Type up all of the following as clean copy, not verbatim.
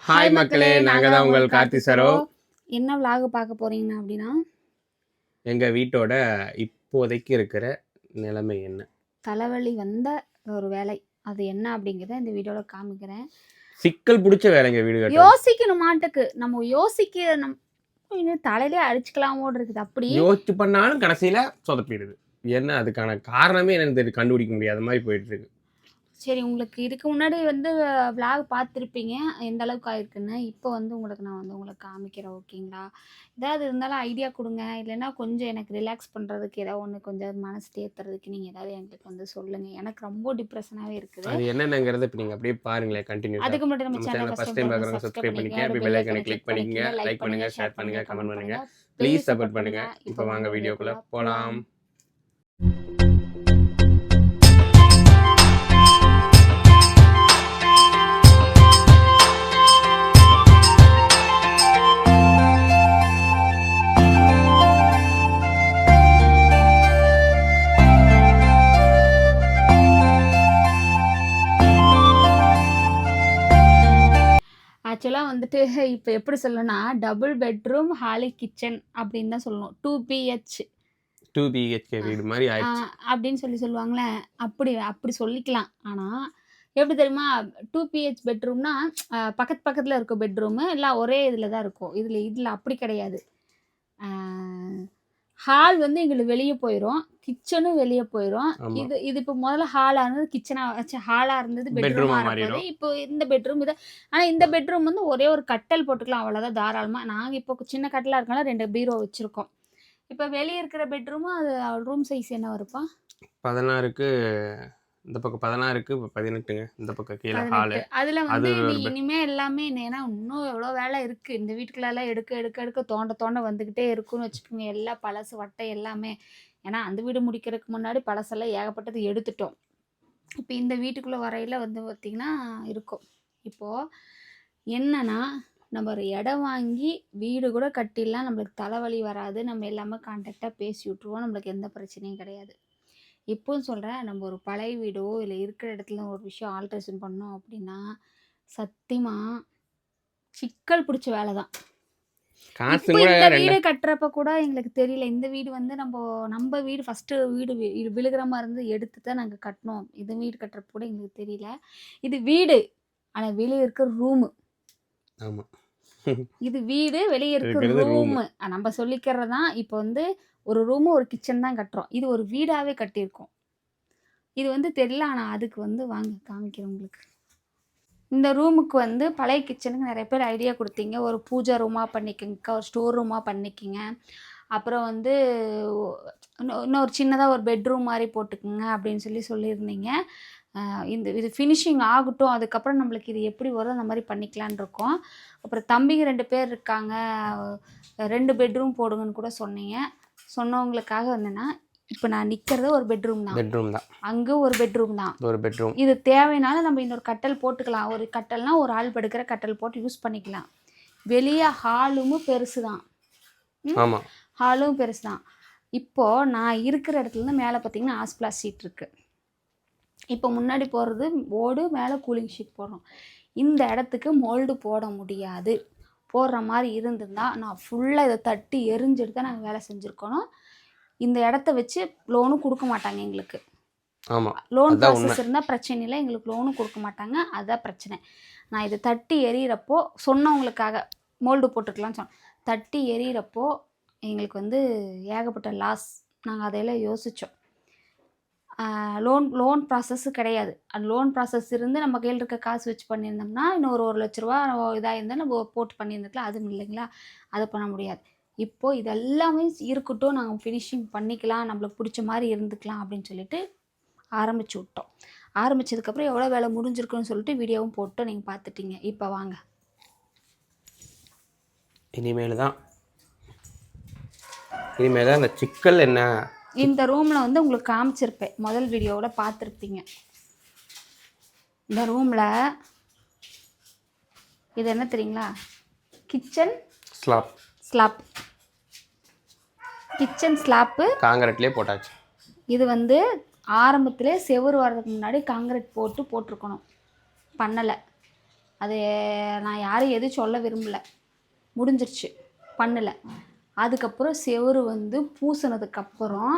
Hi மக்களே, நாங்கள் தான் உங்கள் கார்த்தி சரோ. என்ன vlog பார்க்க போறீங்கன்னா அப்படின்னா எங்கள் வீட்டோட இப்போதைக்கு இருக்கிற நிலைமை என்ன, தலைவலி வந்த ஒரு வேலை அது என்ன அப்படிங்கிறத இந்த வீடியோவில் காமிக்கிறேன். சிக்கல் பிடிச்ச வேலைங்க வீடு கட்ட. யோசிக்கணும் மாட்டுக்கு நம்ம தலையிலே அடிச்சுக்கலாமோடு இருக்குது. அப்படி யோசிச்சு பண்ணாலும் கடைசியில் சொதப்பிடுது. என்ன அதுக்கான காரணமே என்னன்னு தெரியும், கண்டுபிடிக்க முடியாத மாதிரி போயிட்டு இருக்கு. சரி, உங்களுக்கு இதுக்கு முன்னாடி vlog பார்த்துருப்பீங்க எந்த அளவுக்கு ஆயிருக்குன்னு. இப்போ உங்களுக்கு நான் உங்களுக்கு காமிக்கிறேன். ஓகேங்களா? ஏதாவது இருந்தாலும் ஐடியா கொடுங்க. இல்லைன்னா கொஞ்சம் எனக்கு ரிலாக்ஸ் பண்ணுறதுக்கு ஏதாவது ஒன்று கொஞ்சம் மனசு தேத்துறதுக்கு நீங்கள் ஏதாவது எங்களுக்கு சொல்லுங்கள். எனக்கு ரொம்ப டிப்ரெஷனாகவே இருக்குது. அது என்னங்கிறத இப்போ நீங்கள் அப்படியே பாருங்களேன், கண்டினியூ. அதுக்கு முன்னாடி நம்ம சேனலை ஃபர்ஸ்ட் டைம் பார்க்குறவங்க சப்ஸ்கிரைப் பண்ணிக்கங்க, அப்படி பெல் ஐகானை கிளிக் பண்ணிக்கங்க, லைக் பண்ணுங்க, ஷேர் பண்ணுங்க, கமெண்ட் பண்ணுங்க, ப்ளீஸ் சப்போர்ட் பண்ணுங்க. இப்போ வாங்க வீடியோக்குள்ள போகலாம். ஆக்சுவலாக இப்போ எப்படி சொல்லணும்னா டபுள் பெட்ரூம் ஹாலி கிச்சன் அப்படின்னு தான் சொல்லணும். 2BHK வீடு மாதிரி அப்படின்னு சொல்லுவாங்களே, அப்படி சொல்லிக்கலாம். ஆனால் எப்படி தெரியுமா, 2PH பெட்ரூம்னா பக்கத்தில் இருக்கும் பெட்ரூமு எல்லாம் ஒரே இதில் தான் இருக்கும். இதில் அப்படி கிடையாது. ஹால் எங்களுக்கு வெளியே போயிடும், கிச்சனும் வெளியே போயிடும். இது இப்போ முதல்ல ஹாலாக இருந்தது கிச்சனாக ஹாலாக இருந்தது பெட்ரூமாக இருந்தது. இப்போ இந்த பெட்ரூம் இது. ஆனால் இந்த பெட்ரூம் ஒரே ஒரு கட்டல் போட்டுக்கலாம், அவ்வளோதான் தாராளமாக. நாங்கள் இப்போ சின்ன கட்டலாக இருக்கனால 2 பீரோ வச்சுருக்கோம். இப்போ வெளியே இருக்கிற பெட்ரூமும் அது ரூம் சைஸ் என்ன வருப்பா? 16க்கு இந்த பக்கம் 16க்கு 18ங்க, இந்த பக்கம் கீழே ஹாலு. அதில் இனிமே எல்லாமே ஏன்னா இன்னும் எவ்வளோ வேலை இருக்குது. இந்த வீட்டுக்குள்ளெல்லாம் எடுக்க தோண்ட வந்துக்கிட்டே இருக்குன்னு வச்சுக்கோங்க. எல்லாம் பழசு வட்டை எல்லாமே. ஏன்னா அந்த வீடு முடிக்கிறதுக்கு முன்னாடி பழசெல்லாம் ஏகப்பட்டது எடுத்துட்டோம். இப்போ இந்த வீட்டுக்குள்ளே வரையில் பார்த்திங்கன்னா இருக்கும். இப்போது என்னன்னா, நம்ம ஒரு இடம் வாங்கி வீடு கூட கட்டிடலாம், நம்மளுக்கு தலைவலி வராது. நம்ம எல்லாமே கான்டாக்டாக பேசி விட்ருவோம், நம்மளுக்கு எந்த பிரச்சனையும் கிடையாது. இப்போவும் சொல்கிறேன், நம்ம ஒரு பழைய வீடோ இல்லை இருக்கிற இடத்துல ஒரு விஷயம் ஆல்ட்ரேஷன் பண்ணோம் அப்படின்னா சத்தியமாக சிக்கல் பிடிச்ச வேலை தான். இந்த வீடு கட்டுறப்ப கூட எங்களுக்கு தெரியல. இந்த வீடு நம்ம வீடு ஃபஸ்ட்டு வீடு விழுகிற மாதிரி இருந்து எடுத்து தான் நாங்கள் கட்டினோம். இது வீடு கட்டுறப்ப கூட எங்களுக்கு தெரியல. இது வீடு, ஆனால் வெளியே இருக்கிற ரூமு. ஆமாம், இது வீடு, வெளியே இருக்கிற ரூமு நம்ம சொல்லிக்கிறது தான். இப்போ ஒரு ரூமு ஒரு கிச்சன் தான் கட்டுறோம். இது ஒரு வீடாகவே கட்டியிருக்கோம். இது தெரியல. ஆனால் அதுக்கு வாங்க காமிக்கிறேன் உங்களுக்கு. இந்த ரூமுக்கு பழைய கிச்சனுக்கு நிறைய பேர் ஐடியா கொடுத்தீங்க. ஒரு பூஜை ரூமாக பண்ணிக்கோங்க, ஒரு ஸ்டோர் ரூமாக பண்ணிக்கோங்க, அப்புறம் இன்னொரு சின்னதாக ஒரு பெட்ரூம் மாதிரி போட்டுக்குங்க அப்படின்னு சொல்லியிருந்தீங்க. இது ஃபினிஷிங் ஆகட்டும், அதுக்கப்புறம் நம்மளுக்கு இது எப்படி வரும் அந்த மாதிரி பண்ணிக்கலான் இருக்கோம். அப்புறம் தம்பிங்க 2 பேர் இருக்காங்க, 2 பெட்ரூம் போடுங்கன்னு கூட சொன்னீங்க. சொன்னவங்களுக்காக இப்போ நான் நிற்கிறது ஒரு பெட்ரூம் தான், அங்கே ஒரு பெட்ரூம். இது தேவைனால நம்ம இன்னொரு கட்டல் போட்டுக்கலாம். ஒரு கட்டல்னா ஒரு ஆள் படுக்கிற கட்டல் போட்டு யூஸ் பண்ணிக்கலாம். வெளியே ஹாலும் பெருசு தான், ஹாலும் பெருசு தான். இப்போது நான் இருக்கிற இடத்துலேருந்து மேலே பார்த்தீங்கன்னா ஆஸ்பிளாஸ் ஷீட் இருக்குது. இப்போ முன்னாடி போடுறது ஓடு, மேலே கூலிங் ஷீட் போடுறோம். இந்த இடத்துக்கு மோல்டு போட முடியாது. போடுற மாதிரி இருந்திருந்தால் நான் ஃபுல்லாக இதை தட்டி எரிஞ்செடுத்து தான் நாங்கள் வேலை செஞ்சுருக்கணும். இந்த இடத்த வச்சு லோனும் கொடுக்க மாட்டாங்க எங்களுக்கு. ஆமாம், லோன் ப்ராசஸ் இருந்தால் பிரச்சனை இல்லை, எங்களுக்கு லோனும் கொடுக்க மாட்டாங்க. அதுதான் பிரச்சனை. நான் இதை தட்டி எறிகிறப்போ சொன்னவங்களுக்காக மோல்டு போட்டுக்கலாம்னு சொன்னேன். தட்டி எறிகிறப்போ எங்களுக்கு ஏகப்பட்ட லாஸ். நாங்கள் அதையெல்லாம் யோசித்தோம். லோன் ப்ராசஸ்ஸு கிடையாது. அது லோன் ப்ராசஸ் இருந்து நம்ம கையில் இருக்க காசு வச்சு பண்ணியிருந்தோம்னா இன்னும் ஒரு 1 லட்ச ரூபா இதாக இருந்தால் நம்ம போட்டு பண்ணியிருந்துக்கலாம். அதுவும் இல்லைங்களா, அதை பண்ண முடியாது. இப்போது இதெல்லாமே இருக்கட்டும், நாங்கள் ஃபினிஷிங் பண்ணிக்கலாம், நம்மளுக்கு பிடிச்ச மாதிரி இருந்துக்கலாம் அப்படின்னு சொல்லிட்டு ஆரம்பிச்சு விட்டோம். ஆரம்பித்ததுக்கப்புறம் எவ்வளோ வேலை முடிஞ்சிருக்குன்னு சொல்லிட்டு வீடியோவும் போட்டு நீங்கள் பார்த்துட்டீங்க. இப்போ வாங்க, இனிமேல் தான் அந்த சிக்கல் என்ன. இந்த ரூமில் உங்களுக்கு காமிச்சிருப்பேன், முதல் வீடியோவோட பார்த்துருப்பீங்க. இந்த ரூமில் இது என்ன தெரியுங்களா, கிச்சன் ஸ்லாப். கிச்சன் ஸ்லாப்பு காங்கிரீட்லேயே போட்டாச்சு. இது ஆரம்பத்திலே செவுறு வர்றதுக்கு முன்னாடி காங்கிரீட் போட்டிருக்கணும், பண்ணலை. அது நான் யாரும் எதுவும் சொல்ல விரும்பலை, முடிஞ்சிருச்சு, பண்ணலை. அதுக்கப்புறம் செவுரு வந்து பூசினதுக்கப்புறம்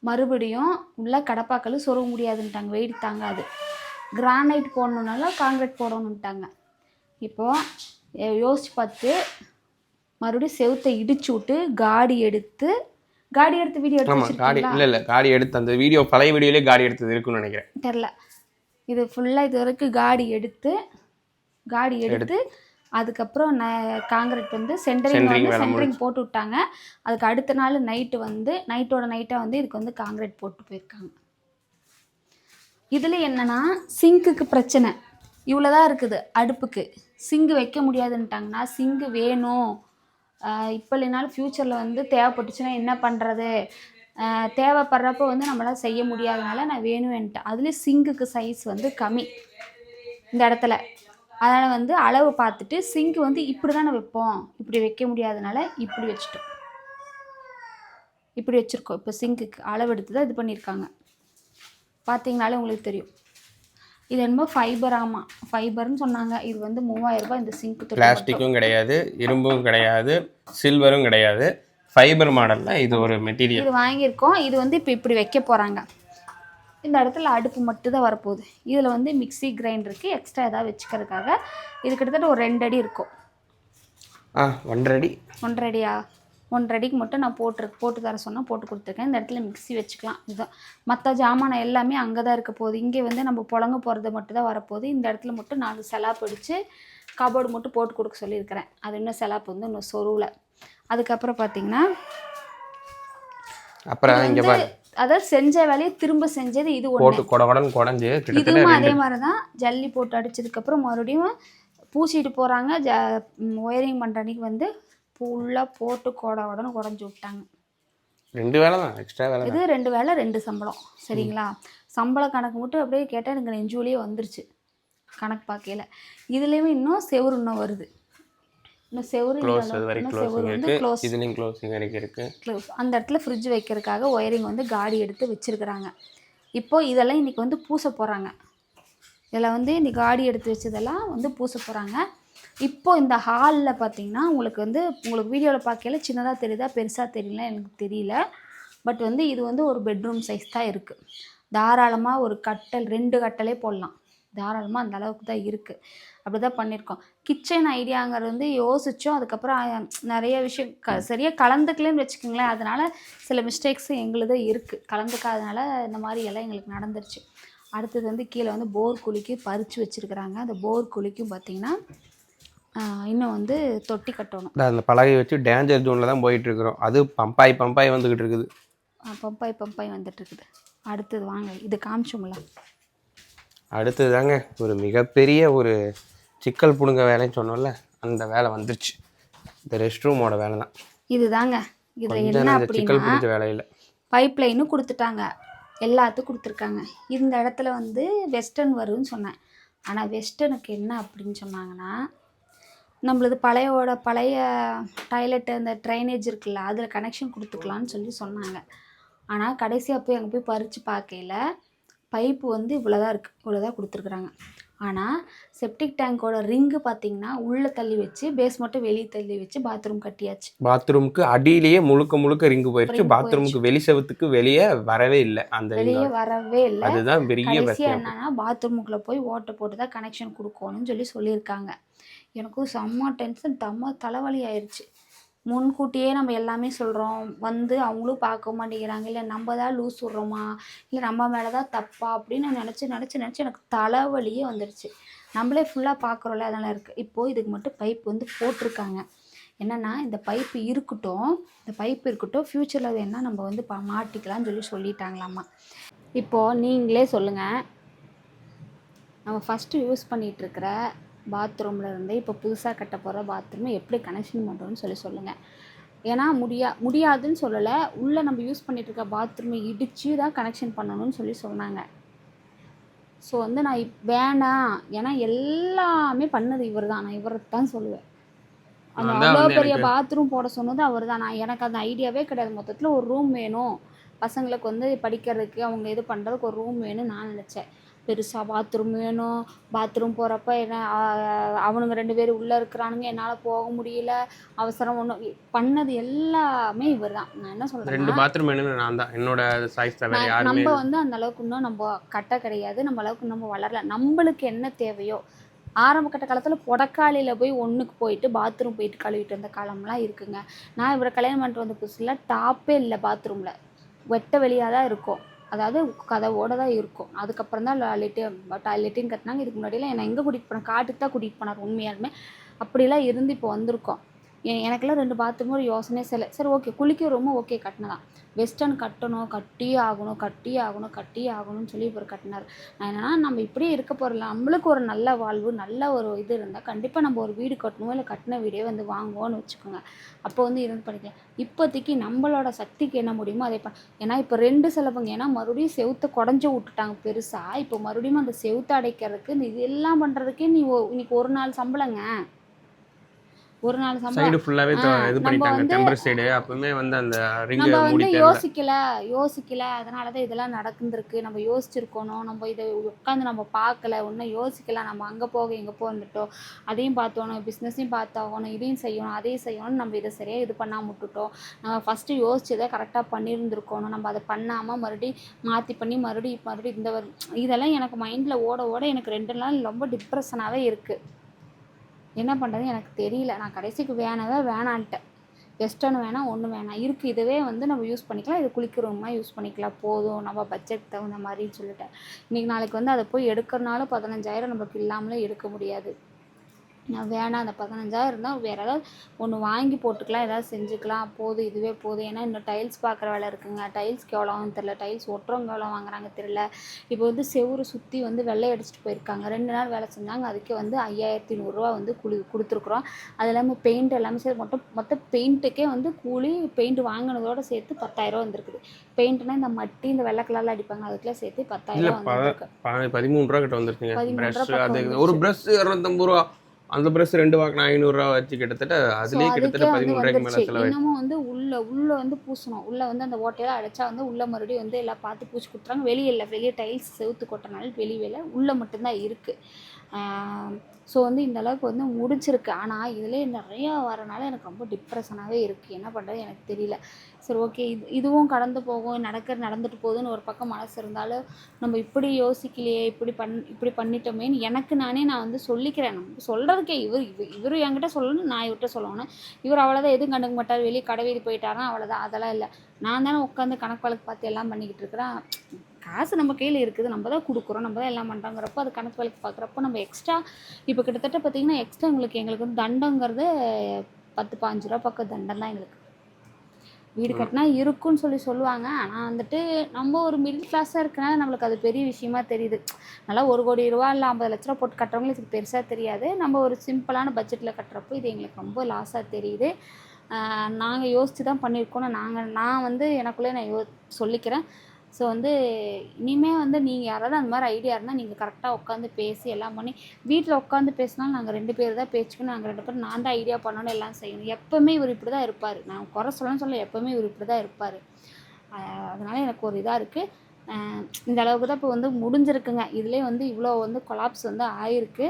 மறுபடியும் உள்ள கடப்பாக்கல் சொருக முடியாதுன்ட்டாங்க, வெயிட் தாங்காது. கிரானைட் போடணுன்னால காங்கிரீட் போடணுன்ட்டாங்க. இப்போது யோசிச்சு பார்த்து மறுபடியும் செவுத்தை இடிச்சு விட்டு காடி எடுத்து வீடியோ எடுத்து வச்சிருக்கீங்களா? இல்லை காடி எடுத்து அந்த வீடியோ பழைய வீடியோலேயே காடி எடுத்தது இருக்குன்னு நினைக்கிறேன். தெரில. இது ஃபுல்லாக இது வரைக்கும் காடி எடுத்து அதுக்கப்புறம் காங்கிரீட் வந்து சென்டரிங் போட்டு விட்டாங்க. அதுக்கு அடுத்த நாள் நைட்டோட நைட்டாக வந்து இதுக்கு வந்து காங்கிரீட் போட்டு போயிருக்காங்க. இதில் என்னென்னா சிங்க்குக்கு பிரச்சனை இவ்வளோதான் இருக்குது. அடுப்புக்கு சிங்கு வைக்க முடியாதுன்ட்டாங்கன்னா, சிங்கு வேணும் இப்போ இல்லைனாலும் ஃப்யூச்சரில் வந்து தேவைப்பட்டுச்சுன்னா என்ன பண்ணுறது, தேவைப்படுறப்போ வந்து நம்மளால் செய்ய முடியாதனால நான் வேணும்ன்ட்டேன். அதுலேயும் சிங்குக்கு சைஸ் வந்து கம்மி இந்த இடத்துல. அதனால் வந்து அளவு பார்த்துட்டு சிங்கு வந்து இப்படி தானே வைப்போம், இப்படி வைக்க முடியாதனால இப்படி வச்சுருக்கோம். இப்போ சிங்குக்கு அளவு எடுத்து தான் இது பண்ணியிருக்காங்க. பார்த்தீங்கனாலே உங்களுக்கு தெரியும். இது என்னமோ ஃபைபர்னு சொன்னாங்க. இது வந்து 3000 ரூபாய் இந்த சிங்க். பிளாஸ்டிக்கும் கிடையாது, இரும்பும் கிடையாது, சில்வரும் கிடையாது, ஃபைபர் மாடலில் இது ஒரு மெட்டீரியல். இது வாங்கியிருக்கோம். இது வந்து இப்போ இப்படி வைக்க போகிறாங்க. இந்த இடத்துல அடுப்பு மட்டும் தான் வரப்போகுது. இதில் வந்து மிக்சி கிரைண்டருக்கு எக்ஸ்ட்ரா ஏதாவது வச்சுக்கிறதுக்காக இது கிட்டத்தட்ட ஒரு 2 அடி இருக்கும். 1.5 அடியா? 1.5 அடிக்கு மட்டும் நான் போட்டு தர சொன்னால் போட்டு கொடுத்துருக்கேன். இந்த இடத்துல மிக்சி வச்சுக்கலாம். இதுதான் மற்ற ஜாமான் எல்லாமே அங்கே தான் இருக்க போகுது. இங்கே வந்து நம்ம புழங்க போகிறது மட்டும் தான் வரப்போகுது. இந்த இடத்துல மட்டும் நான் செலாப் அடித்து கபோர்டு மட்டும் போட்டு கொடுக்க சொல்லியிருக்கிறேன். அது இன்னும் செலாப் வந்து இன்னும் சொருவில். அதுக்கப்புறம் பார்த்தீங்கன்னா அப்புறம் இங்கே பாரு, அதாவது செஞ்ச வேலையை திரும்ப செஞ்சது இது குடஞ்சு. இதுவும் அதே மாதிரி தான் ஜல்லி போட்டு அடிச்சதுக்கப்புறம் மறுபடியும் பூசிட்டு போகிறாங்க. ஒயரிங் பண்ணுற அன்றைக்கி வந்து ஃபுல்லாக போட்டு குடஞ்சு விட்டாங்க. 2 வேலை தான், எக்ஸ்ட்ரா வேலை. இது 2 வேலை 2 சம்பளம். சரிங்களா? சம்பள கணக்கு மட்டும் அப்படியே கேட்டால் எனக்கு நெஞ்சூலியே வந்துருச்சு கணக்கு பார்க்கல. இதுலேயுமே இன்னும் செவுரு இன்னும் வருது. இன்னும் செவுரு வந்து க்ளோஸ். அந்த இடத்துல ஃப்ரிட்ஜ் வைக்கிறதுக்காக ஒயரிங் வந்து காடி எடுத்து வச்சுருக்குறாங்க. இப்போது இதெல்லாம் இன்றைக்கி வந்து பூச போகிறாங்க. இதில் வந்து இன்றைக்கி காடி எடுத்து வச்சதெல்லாம் வந்து பூச போகிறாங்க. இப்போது இந்த ஹாலில் பார்த்தீங்கன்னா உங்களுக்கு வீடியோவில் பார்க்கல சின்னதாக தெரியுதா பெருசாக தெரியல எனக்கு தெரியல. பட் வந்து இது வந்து ஒரு பெட்ரூம் சைஸ் தான் இருக்குது. தாராளமாக ஒரு 2 கட்டலே போடலாம். தாராளமாக அந்த அளவுக்கு தான் இருக்குது. அப்படி தான் பண்ணியிருக்கோம். கிச்சன் ஐடியாங்கிறது வந்து யோசித்தோம். அதுக்கப்புறம் நிறைய விஷயம் சரியாக கலந்துக்கலன்னு வச்சுக்கோங்களேன். அதனால் சில மிஸ்டேக்ஸு எங்களுதான் இருக்குது. கலந்துக்காதனால இந்த மாதிரி எல்லாம் எங்களுக்கு நடந்துருச்சு. அடுத்தது வந்து கீழே வந்து போர் குழிக்கு பறித்து வச்சுருக்குறாங்க. அந்த போர் குழிக்கும் பார்த்திங்கன்னா இன்னும் வந்து தொட்டி கட்டணும். அந்த பலகை வச்சு டேஞ்சர் ஜோனில் தான் போயிட்டுருக்குறோம். அது பம்பாய் வந்துக்கிட்டு இருக்குது. பம்பாய் வந்துட்டுருக்குது. அடுத்தது வாங்க இது காமிச்சோம்ல. அடுத்தது தாங்க ஒரு மிகப்பெரிய ஒரு சிக்கல் புடுங்க வேலைன்னு சொன்னோம்ல, அந்த வேலை வந்துருச்சு. இந்த ரெஸ்ட் ரூமோட வேலை தான் இது தாங்க. இதில் என்ன சிக்கல் பிடிச்ச வேலையில் பைப் லைனும் கொடுத்துட்டாங்க, எல்லாத்துக்கும் கொடுத்துருக்காங்க. இந்த இடத்துல வந்து வெஸ்டர்ன் வரும்னு சொன்னேன். ஆனால் வெஸ்டர்னுக்கு என்ன அப்படின்னு சொன்னாங்கன்னா, நம்மளது பழைய டாய்லெட்டு அந்த ட்ரைனேஜ் இருக்குல்ல, அதில் கனெக்ஷன் கொடுத்துக்கலான்னு சொன்னாங்க. ஆனால் கடைசியாக போய் அங்கே போய் பறித்து பார்க்கையில் பைப்பு வந்து இவ்வளோதான் இருக்குது, இவ்வளோதான் கொடுத்துருக்குறாங்க. ஆனால் செப்டிக் டேங்கோட ரிங்கு பார்த்தீங்கன்னா உள்ளே தள்ளி வச்சு பேஸ் மட்டும் வெளியே தள்ளி வச்சு பாத்ரூம் கட்டியாச்சு. பாத்ரூமுக்கு அடியிலேயே முழுக்க ரிங்கு போயிடுச்சு. பாத்ரூமுக்கு வெளி செவத்துக்கு வெளியே வரவே இல்லை. அதுதான் பெரிய பிரச்சனை. என்னன்னா பாத்ரூமுக்குள்ளே போய் ஓட்டை போட்டு தான் கனெக்ஷன் கொடுக்கணும்னு சொல்லியிருக்காங்க. எனக்கும் செம்ம டென்ஷன், தலைவலி ஆயிடுச்சு. முன்கூட்டியே நம்ம எல்லாமே சொல்கிறோம், வந்து அவங்களும் பார்க்க மாட்டேங்கிறாங்க. இல்லை நம்ம தான் லூஸ் விட்றோமா, இல்லை நம்ம மேலே தான் தப்பா அப்படின்னு நினச்சி எனக்கு தலைவலியே வந்துடுச்சு. நம்மளே ஃபுல்லாக பார்க்குறோம்ல, அதெல்லாம் இருக்குது. இப்போது இதுக்கு மட்டும் பைப் வந்து போட்டிருக்காங்க. என்னென்னா இந்த பைப்பு இருக்கட்டும், ஃப்யூச்சரில் வேணால் நம்ம வந்து மாட்டிக்கலாம்னு சொல்லிட்டாங்களாம்மா. இப்போது நீங்களே சொல்லுங்கள், நம்ம ஃபஸ்ட்டு யூஸ் பண்ணிகிட்ருக்கிற பாத்ரூமில் இருந்து இப்போ புதுசாக கட்ட போகிற பாத்ரூமை எப்படி கனெக்ஷன் பண்ணுறோன்னு சொல்லுங்கள். ஏன்னா முடியாதுன்னு சொல்லலை, உள்ளே நம்ம யூஸ் பண்ணிகிட்ருக்க பாத்ரூமை இடித்து தான் கனெக்ஷன் பண்ணணும்னு சொன்னாங்க. ஸோ வந்து நான் வேணாம், ஏன்னா எல்லாமே பண்ணது இவர் தான், நான் இவரை தான் சொல்லுவேன். அந்த அவ்வளோ பெரிய பாத்ரூம் போட சொன்னது அவர் தான். எனக்கு அந்த ஐடியாவே கிடையாது. மொத்தத்தில் ஒரு ரூம் வேணும், பசங்களுக்கு வந்து படிக்கிறதுக்கு அவங்க இது பண்ணுறதுக்கு ஒரு ரூம் வேணும்னு நான் நினச்சேன். பெருசாக பாத்ரூம் வேணும், பாத்ரூம் போகிறப்ப என்ன அவனுங்க 2 பேர் உள்ளே இருக்கிறானுங்க, என்னால் போக முடியல, அவசரம் ஒன்று பண்ணது எல்லாமே இவர் தான். நான் என்ன 2 சொல்கிறேன்னா, பாத்ரூம் வேணும்னு நான் தான். என்னோட சாய்ஸ் தவிர யாருமே நம்ம வந்து அந்த அளவுக்கு இன்னும் நம்ம கட்ட கிடையாது, நம்ம அளவுக்கு நம்ம வளரல. நம்மளுக்கு என்ன தேவையோ ஆரம்ப கட்ட காலத்தில் புடக்காளியில் போய் ஒன்றுக்கு போயிட்டு பாத்ரூம் போயிட்டு கழுவிட்டு வந்த காலம்லாம் இருக்குங்க. நான் இவரை கல்யாணம் பண்ணிட்டு வந்த புதுசில் டாப்பே இல்லை பாத்ரூமில், வெட்ட வெளியாக தான் இருக்கும், அதாவது கதவோடு தான் இருக்கும். அதுக்கப்புறம் தான் லெட்டின் கட்டினாங்க. இதுக்கு முன்னாடியெல்லாம் என்னை எங்கே கூட்டிகிட்டு போனார், காட்டுக்கு தான் கூட்டிகிட்டு போனார் உண்மையாலுமே. அப்படிலாம் இருந்து இப்போ வந்திருக்கோம். எனக்கெல்லாம் 2 பாத்ரூமும் ஒரு யோசனையே செய்யலை. சரி ஓகே, குளிக்க ரூமும் ஓகே கட்டினதான். வெஸ்டர்ன் கட்டணும், கட்டியே ஆகணும்னு சொல்லி இவர் கட்டினார். நான் என்னன்னா, நம்ம இப்படியே இருக்க போகிறல, நம்மளுக்கு ஒரு நல்ல வாழ்வு நல்ல ஒரு இது இருந்தால் கண்டிப்பாக நம்ம ஒரு வீடு கட்டணும், இல்லை கட்டின வீடே வந்து வாங்குவோன்னு வச்சுக்கோங்க. அப்போ வந்து இருந்து பண்ணிக்கலாம். இப்போதைக்கு நம்மளோட சக்திக்கு என்ன முடியுமோ அதை ஏன்னா இப்போ 2 செலவுங்க. ஏன்னா மறுபடியும் செவுத்தை குடஞ்சி விட்டுட்டாங்க பெருசாக. இப்போ மறுபடியும் அந்த செவுத்தை அடைக்கிறதுக்கு இது எல்லாம் பண்ணுறதுக்கே இன்னைக்கு ஒரு நாள் சம்பளங்க, ஒரு நாள் சைடு சம்பளம். ஃபுல்லாவே இது பண்ணிட்டாங்க. டெம்பர் சைடு அப்பவுமே வந்து அந்த ரிங் நம்ம வந்து மூடி யோசிக்கல, அதனால தான் இதெல்லாம் நடந்துருக்கு. நம்ம யோசிச்சிருக்கணும், நம்ம இதை உட்காந்து நம்ம பார்க்கல, ஒன்றும் யோசிக்கல, நம்ம அங்கே போக இங்கே போந்துட்டோம், அதையும் பார்த்தோணும், பிஸ்னஸையும் பார்த்தாகணும், இதையும் செய்யணும் அதையும் செய்யணும்னு நம்ம இதை சரியாக இது பண்ணாமல் விட்டுட்டோம். நம்ம ஃபஸ்ட்டு யோசிச்சதை கரெக்டாக பண்ணியிருந்துருக்கணும். நம்ம அதை பண்ணாமல் மறுபடியும் மாற்றி பண்ணி மறுபடியும் இந்த இதெல்லாம் எனக்கு மைண்டில் ஓட எனக்கு 2 நாள் ரொம்ப டிப்ரெஷனாகவே இருக்குது. என்ன பண்ணுறது எனக்கு தெரியல. நான் கடைசிக்கு வேணான்ட்டேன். வெஸ்டர்ன் வேணாம், ஒன்றும் வேணாம், இருக்குது இதுவே வந்து நம்ம யூஸ் பண்ணிக்கலாம், இது குளிக்கிறோமா யூஸ் பண்ணிக்கலாம், போதும் நம்ம பட்ஜெட் தகுந்த மாதிரின்னு சொல்லிட்டேன். இன்றைக்கி நாளைக்கு வந்து அதை போய் எடுக்கிறனாலும் 15,000 நமக்கு இல்லாமலே எடுக்க முடியாது. நான் வேணாம், அந்த 15,000 தான் வேறு ஏதாவது ஒன்று வாங்கி போட்டுக்கலாம், ஏதாவது செஞ்சுக்கலாம், போதும் இதுவே போதும். ஏன்னா இன்னும் டைல்ஸ் பார்க்குற வேலை இருக்குங்க. டைல்ஸ்க்கு எவ்வளோ ஆகும் தெரில, டைல்ஸ் ஒட்டுறவங்க எவ்வளோ வாங்குறாங்க தெரில. இப்போ வந்து செவுறு சுற்றி வந்து வெள்ளை அடிச்சுட்டு போயிருக்காங்க. 2 நாள் வேலை செஞ்சாங்க, அதுக்கே வந்து 5,100 வந்து கொடுத்துருக்குறோம். அது இல்லாமல் பெயிண்ட் எல்லாமே சரி, மொத்தம் பெயிண்ட்டுக்கே வந்து கூலி, பெயிண்ட் வாங்கினதோடு சேர்த்து 10,000 வந்துருக்குது. பெயிண்ட்னா இந்த மட்டி இந்த வெள்ளை கலரில் அடிப்பாங்க, அதுக்கெல்லாம் சேர்த்து 10,000 வந்துருக்கு. 13 கிட்ட வந்துருக்குங்க. 13 ஒரு ப்ரஷ் 250 அந்த ப்ரெஸ் 2 வாங்கினா 500 வச்சு கிட்டத்தட்ட அதுலேயே கிட்டத்தட்ட 13 மேலே செலவு. இன்னமும் வந்து உள்ள வந்து பூசணும், உள்ள வந்து அந்த ஓட்டையெல்லாம் அடைச்சா வந்து உள்ள மறுபடியும் வந்து எல்லாம் பார்த்து பூச்சி கொடுத்துறாங்க. வெளியே இல்லை, வெளியே டைல்ஸ் செவுத்து கொட்டினாலும் வெளியே உள்ள மட்டும்தான் இருக்குது. ஸோ வந்து இந்த அளவுக்கு வந்து முடிச்சிருக்கு. ஆனால் இதிலே நிறையா வரனால எனக்கு ரொம்ப டிப்ரெஷனாகவே இருக்குது. என்ன பண்ணுறது எனக்கு தெரியல. சரி ஓகே, இதுவும் கடந்து போகும், நடந்துட்டு போகுதுன்னு ஒரு பக்கம் மனசு இருந்தாலும் நம்ம இப்படி யோசிக்கலையே, இப்படி பண்ணிட்டோமேன்னு எனக்கு நான் வந்து சொல்லிக்கிறேன். நம்ம சொல்கிறதுக்கே இவர் என்கிட்ட சொல்லணும், நான் இவர்கிட்ட சொல்லணும். இவர் அவ்வளோதான், எதுவும் கண்டுக்க மாட்டார், வெளியே கடைவீதி போயிட்டாருன்னா அவ்வளோதான். அதெல்லாம் இல்லை. நான் தானே உட்காந்து கணக்கு வழக்கு பார்த்து எல்லாம் பண்ணிக்கிட்டு இருக்கிறேன். காசு நம்ம கையில் இருக்குது, நம்ம தான் கொடுக்குறோம், நம்ம தான் எல்லாம் பண்ணுறோங்கிறப்போ அது கணக்கு வழக்கு பார்க்குறப்போ நம்ம எக்ஸ்ட்ரா இப்போ கிட்டத்தட்ட பார்த்திங்கன்னா எக்ஸ்ட்ரா எங்களுக்கு வந்து தண்டங்கிறது 10-15 ரூபா பக்கம் தண்டம் தான் எங்களுக்கு. வீடு கட்டினா இருக்குன்னு சொல்லுவாங்க. ஆனால் வந்துட்டு நம்ம ஒரு மிடில் கிளாஸாக இருக்கனால நம்மளுக்கு அது பெரிய விஷயமா தெரியுது. நல்லா 1 கோடி ரூபா இல்லை 50 லட்ச ரூபா போட்டு கட்டுறவங்களுக்கு இது பெருசாக தெரியாது. நம்ம ஒரு சிம்பிளான பட்ஜெட்டில் கட்டுறப்போ இது எங்களுக்கு ரொம்ப லாஸாக தெரியுது. நாங்கள் யோசித்து தான் பண்ணியிருக்கோன்னு நான் வந்து எனக்குள்ளே நான் சொல்லிக்கிறேன். ஸோ வந்து இனிமேல் வந்து நீங்கள் யாராவது அந்த மாதிரி ஐடியா இருந்தால் நீங்கள் கரெக்டாக உட்காந்து பேசி எல்லாம் பண்ணி, வீட்டில் உட்காந்து பேசினாலும் நாங்கள் 2 பேர் தான் பேச்சுக்கணும், நாங்கள் 2 பேரும் நான் தான் ஐடியா பண்ணணும், எல்லாம் செய்யணும். எப்போவுமே இவர் இப்படி தான் இருப்பார். நான் குறை சொல்ல எப்போவுமே இவர் இப்படி தான் இருப்பார். அதனால் எனக்கு ஒரு இதாக இருக்குது. இந்த அளவுக்கு தான் இப்போ வந்து முடிஞ்சிருக்குங்க. இதிலே வந்து இவ்வளோ வந்து கொலாப்ஸ் வந்து ஆயிருக்கு.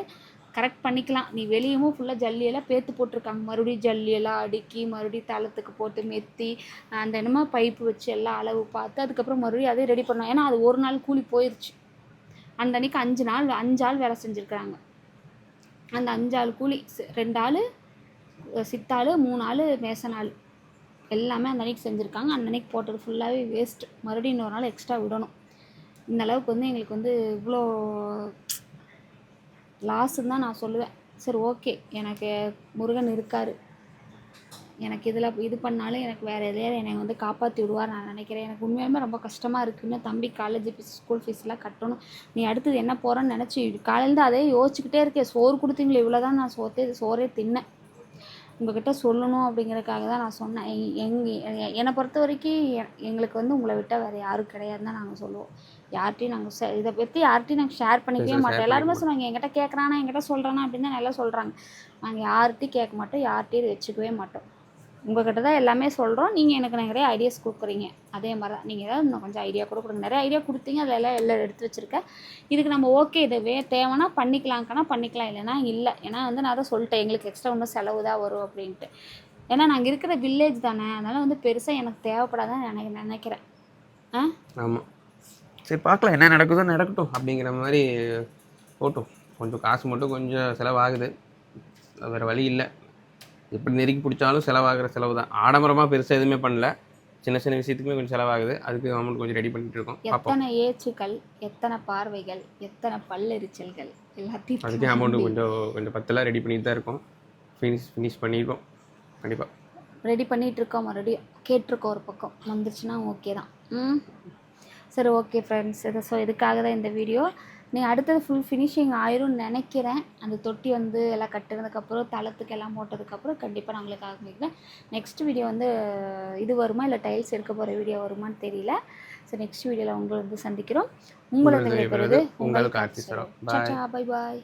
கரெக்ட் பண்ணிக்கலாம். நீ வெளியவும் ஃபுல்லாக ஜல்லியெல்லாம் பேத்து போட்டிருக்காங்க. மறுபடியும் ஜல்லியெல்லாம் அடுக்கி மறுபடியும் தளத்துக்கு போட்டு மெத்தி அந்த என்னமோ பைப்பு வச்சு எல்லாம் அளவு பார்த்து அதுக்கப்புறம் மறுபடியும் அதே ரெடி பண்ணோம். ஏன்னா அது ஒரு நாள் கூலி போயிடுச்சு. அந்த அன்றைக்கி 5 ஆள் வேலை செஞ்சுருக்குறாங்க. அந்த 5 ஆள் கூலி 2 ஆள் சித்தாள், 3 ஆள் மேசன் ஆள் எல்லாமே அந்த அன்றைக்கி செஞ்சுருக்காங்க. அந்த அன்றைக்கி போட்டது ஃபுல்லாகவே வேஸ்ட்டு. மறுபடியும் இன்னொரு நாள் எக்ஸ்ட்ரா விடணும். இந்த அளவுக்கு வந்து எங்களுக்கு வந்து இவ்வளோ லாஸுன்னு தான் நான் சொல்லுவேன். சரி ஓகே, எனக்கு முருகன் இருக்கார். எனக்கு இதில் இது பண்ணாலும் எனக்கு வேறு எதையாவது என்னை வந்து காப்பாற்றி விடுவார் நான் நினைக்கிறேன். எனக்கு உண்மையுமே ரொம்ப கஷ்டமாக இருக்குன்னு. தம்பி காலேஜ் ஃபீஸ் ஸ்கூல் ஃபீஸ்லாம் கட்டணும். நீ அடுத்தது என்ன போகிறேன்னு நினச்சி காலையிலேருந்து அதே யோசிச்சுக்கிட்டே இருக்கேன். சோறு கொடுத்தீங்களே, இவ்வளோ தான் நான் சோறே தின்னேன். உங்கள்கிட்ட சொல்லணும் அப்படிங்கிறதுக்காக தான் நான் சொன்னேன். என்னை பொறுத்த வரைக்கும் எங்களுக்கு வந்து உங்களை விட்டால் வேறு யாரும் கிடையாதுன்னு தான் நாங்கள் சொல்லுவோம். யார்கிட்டையும் நாங்கள் இதை பற்றி யார்கிட்டையும் நாங்கள் ஷேர் பண்ணிக்கவே மாட்டோம். எல்லாருமே சொல்லுவாங்க, என்கிட்ட கேட்குறானா என்கிட்ட சொல்கிறானா அப்படின்னு தான் நல்லா சொல்கிறாங்க. நாங்கள் யார்கிட்டையும் கேட்க மாட்டோம், யார்கிட்டையும் இதை வச்சுக்கவே மாட்டோம். உங்கள்கிட்ட தான் எல்லாமே சொல்கிறோம். நீங்கள் எனக்கு நிறைய ஐடியாஸ் கொடுக்குறீங்க. அதே மாதிரி தான் நீங்கள் ஏதாவது இன்னும் கொஞ்சம் ஐடியா கூட கொடுங்க. நிறைய ஐடியா கொடுத்தீங்க, அதில் எல்லாம் எடுத்து வச்சுருக்கேன். இதுக்கு நம்ம ஓகே இது தேவைன்னா பண்ணிக்கலாம்க்கனா பண்ணிக்கலாம், இல்லைன்னா இல்லை. ஏன்னா வந்து நான் தான் சொல்லிட்டேன், எங்களுக்கு எக்ஸ்ட்ரா இன்னும் செலவு தான் வரும் அப்படின்ட்டு. ஏன்னா நாங்கள் இருக்கிற வில்லேஜ் தானே, அதனால் வந்து பெருசாக எனக்கு தேவைப்படாதான் நினைக்கிறேன். ஆமாம், சரி பார்க்கலாம், என்ன நடக்குதோ நடக்கட்டும் அப்படிங்கிற மாதிரி போட்டும். கொஞ்சம் காசு மட்டும் கொஞ்சம் செலவாகுது, வேறு வழி இல்லை. எப்படி நெருக்கி பிடிச்சாலும் செலவாகிற செலவு தான். ஆடம்பரமாக பெருசாக எதுவுமே பண்ணல, சின்ன சின்ன விஷயத்துக்குமே கொஞ்சம் செலவாகுது. அதுக்கு அமௌண்ட் கொஞ்சம் ரெடி பண்ணிட்டு இருக்கோம். எத்தனை ஏச்சுக்கள், எத்தனை பார்வைகள், எத்தனை பல்லெரிச்சல்கள் எல்லாத்தையும் அதுக்கே அமௌண்ட்டு கொஞ்சம் 10 எல்லாம் ரெடி பண்ணிட்டு தான் இருக்கோம். ஃபினிஷ் பண்ணியிருக்கோம் கண்டிப்பாக. ரெடி பண்ணிகிட்டு இருக்கோம், மறுபடியும் கேட்டிருக்கோம். ஒரு பக்கம் வந்துருச்சுன்னா ஓகே தான். சரி, ஓகே ஃப்ரெண்ட்ஸ். ஸோ இதுக்காக தான் இந்த வீடியோ. நீங்கள் அடுத்தது ஃபுல் ஃபினிஷிங் ஆயிரும்னு நினைக்கிறேன். அந்த தொட்டி வந்து எல்லாம் கட்டுனதுக்கப்புறம், தளத்துக்கு எல்லாம் போட்டதுக்கப்புறம் கண்டிப்பாக நான் உங்களுக்கு காமிக்கிறேன். நெக்ஸ்ட் வீடியோ வந்து இது வருமா, இல்லை டைல்ஸ் எடுக்க போகிற வீடியோ வருமானு தெரியல. ஸோ நெக்ஸ்ட் வீடியோவில் உங்களை வந்து சந்திக்கிறோம். உங்களை விடைபெறுவது உங்கள் கார்த்தி சரோ. Bye bye.